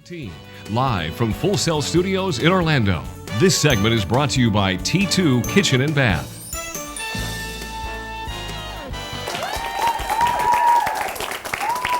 18, live from Full Sail Studios in Orlando. This segment is brought to you by T2 Kitchen and Bath.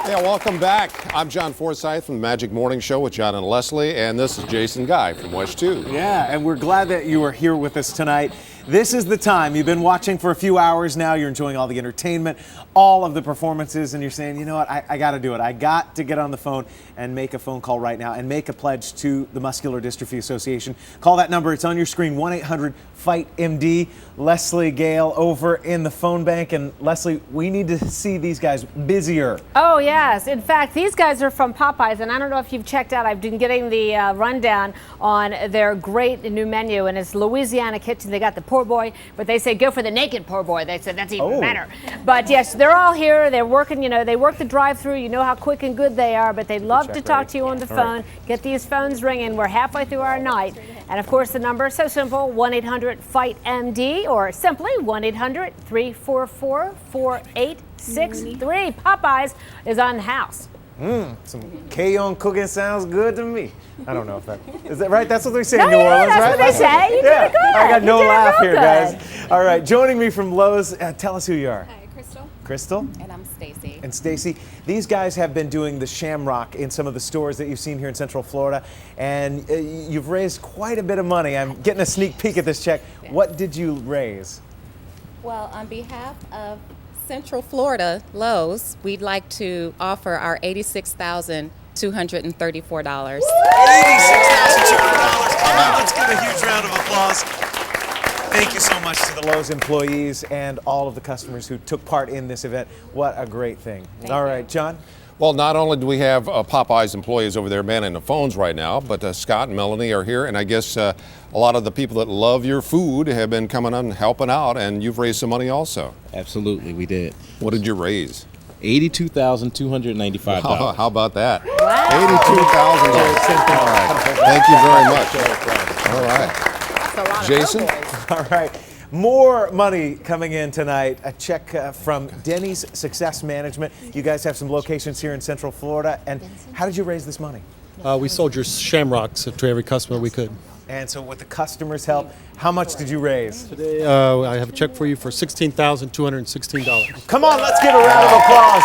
Yeah, welcome back. I'm John Forsythe from the Magic Morning Show with John and Leslie, and this is Jason Guy from West 2. Yeah, and we're glad that you are here with us tonight. This is the time. You've been watching for a few hours now. You're enjoying all the entertainment, all of the performances, and you're saying, you know what, I got to do it. I got to get on the phone and make a phone call right now and make a pledge to the Muscular Dystrophy Association. Call that number. It's on your screen, 1-800-FIGHT-MD. Leslie Gale over in the phone bank. And Leslie, we need to see these guys busier. Oh, yes. In fact, these guys are from Popeyes, and I don't know if you've checked out. I've been getting the rundown on their great new menu, and it's Louisiana Kitchen. They got the poor boy, but they say go for the naked poor boy. They said that's even better. But yes, they're all here. They're working, you know, they work the drive-through. You know how quick and good they are, but they love to talk to you on the phone. Get these phones ringing. We're halfway through our night. And of course, the number is so simple, 1-800-FIGHT-MD, or simply 1-800-344-4863. Popeyes is on the house. Some K-on cooking sounds good to me. I don't know if that is that right. That's what they say in New Yeah, Orleans, that's right? what they say. You did it good. I got no You did it laugh real here, good. guys. All right, joining me from Lowe's. Tell us who you are. Hi, Crystal. Crystal And I'm Stacy. and Stacy. These guys have been doing the Shamrock in some of the stores that you've seen here in Central Florida, and you've raised quite a bit of money. I'm getting a sneak peek at this check. What did you raise? Well, on behalf of Central Florida Lowe's, we'd like to offer our $86,234. $86,200. Come on, let's give a huge round of applause. Thank you so much to the Lowe's employees and all of the customers who took part in this event. What a great thing. All right, John? Well, not only do we have Popeyes employees over there manning the phones right now, but Scott and Melanie are here, and I guess a lot of the people that love your food have been coming on and helping out, and you've raised some money also. Absolutely, we did. What did you raise? $82,295. How about that? Wow. $82,000. All right. Thank you very much. All right. That's a lot of Jason? All right. More money coming in tonight. A check from Denny's Success Management. You guys have some locations here in Central Florida. And how did you raise this money? We sold your shamrocks to every customer we could. And so with the customers' help, how much did you raise? Today, I have a check for you for $16,216. Come on, let's give a round of applause.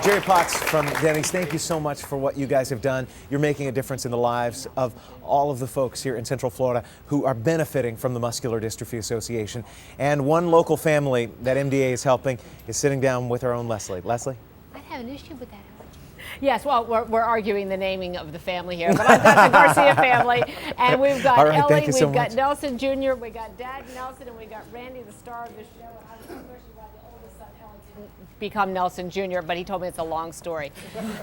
Jerry Potts from Denny's, thank you so much for what you guys have done. You're making a difference in the lives of all of the folks here in Central Florida who are benefiting from the Muscular Dystrophy Association. And one local family that MDA is helping is sitting down with our own Leslie. Leslie? I have an issue with that. Yes, well, we're arguing the naming of the family here, but I've got the Garcia family, and we've got Ellie, we've got Nelson Jr., we got Dad Nelson, and we got Randy, the star of the show. And I was unfortunately why the oldest son, Ellie, didn't become Nelson Jr., but he told me it's a long story.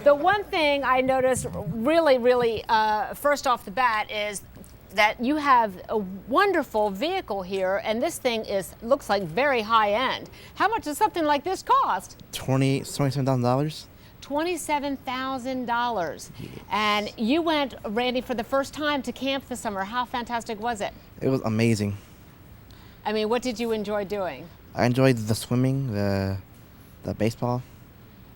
The one thing I noticed really, first off the bat is that you have a wonderful vehicle here, and this thing looks like very high end. How much does something like this cost? $27,000. $27,000. And you went, Randy, for the first time to camp this summer. How fantastic was it? It was amazing. I mean, what did you enjoy doing? I enjoyed the swimming, the baseball.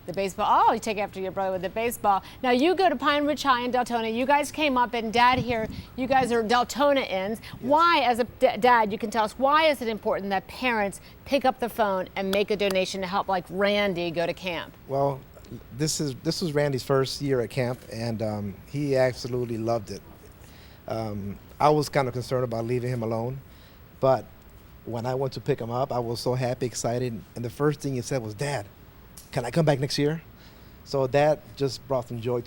The baseball. Oh, you take after your brother with the baseball. Now, you go to Pine Ridge High in Deltona. You guys came up, and Dad here, you guys are Deltona-ins. Yes. Why, as a dad, you can tell us, why is it important that parents pick up the phone and make a donation to help, like Randy, go to camp? Well, this was Randy's first year at camp, and he absolutely loved it. I was kind of concerned about leaving him alone, but when I went to pick him up, I was so happy, excited, and the first thing he said was, "Dad, can I come back next year?" So that just brought some joy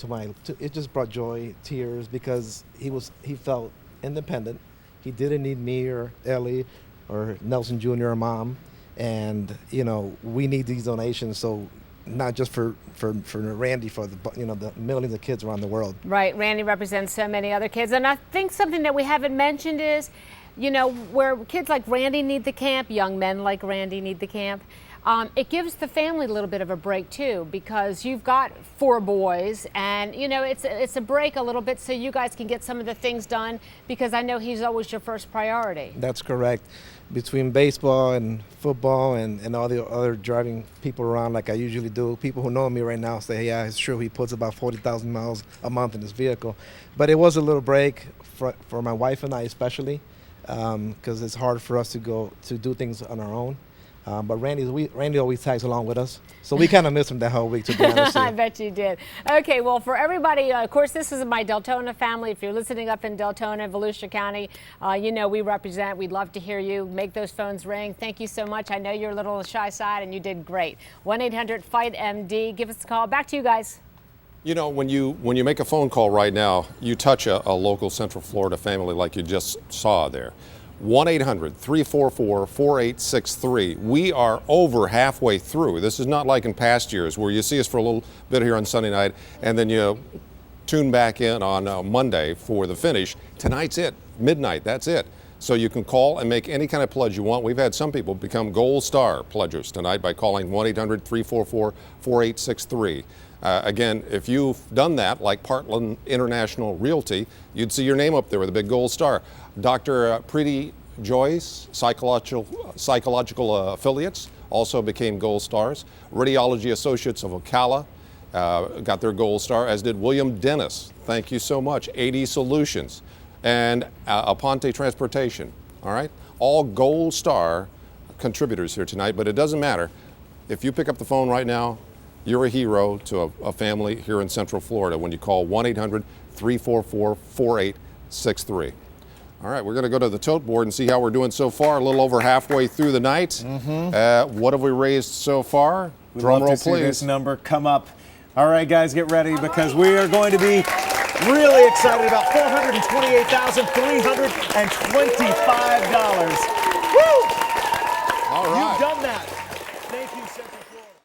it just brought joy, tears, because he felt independent. He didn't need me or Ellie or Nelson Jr. or Mom, and we need these donations. So. Not just for Randy, for the millions of kids around the world. Right, Randy represents so many other kids, and I think something that we haven't mentioned is, where kids like Randy need the camp, young men like Randy need the camp. it gives the family a little bit of a break too, because you've got 4 boys, and you know it's a break a little bit so you guys can get some of the things done, because I know he's always your first priority. That's correct. Between baseball and football and all the other driving people around like I usually do, people who know me right now say, yeah, it's true, he puts about 40,000 miles a month in his vehicle. But it was a little break for my wife and I especially, because it's hard for us to go to do things on our own. But Randy always tags along with us, so we kind of missed him that whole week, to be honest. I bet you did. Okay, well, for everybody, of course, this is my Deltona family. If you're listening up in Deltona, Volusia County, you know we represent. We'd love to hear you. Make those phones ring. Thank you so much. I know you're a little on the shy side, and you did great. 1-800-FIGHT-MD. Give us a call. Back to you guys. You know, when you make a phone call right now, you touch a local Central Florida family like you just saw there. 1-800-344-4863. We are over halfway through. This is not like in past years where you see us for a little bit here on Sunday night and then you tune back in on Monday for the finish. Tonight's it. Midnight, that's it. So you can call and make any kind of pledge you want. We've had some people become Gold Star pledgers tonight by calling 1-800-344-4863. Again, if you've done that, like Partland International Realty, you'd see your name up there with a big gold star. Dr. Preeti Joyce, psychological affiliates, also became gold stars. Radiology Associates of Ocala got their gold star, as did William Dennis. Thank you so much. AD Solutions and Aponte Transportation. All right, all gold star contributors here tonight, but it doesn't matter. If you pick up the phone right now, you're a hero to a family here in Central Florida when you call 1-800-344-4863. All right, we're going to go to the tote board and see how we're doing so far. A little over halfway through the night. What have we raised so far? Drum roll, please. See this number come up. All right, guys, get ready, because we are going to be really excited about $428,325. Woo! All right. You've done that.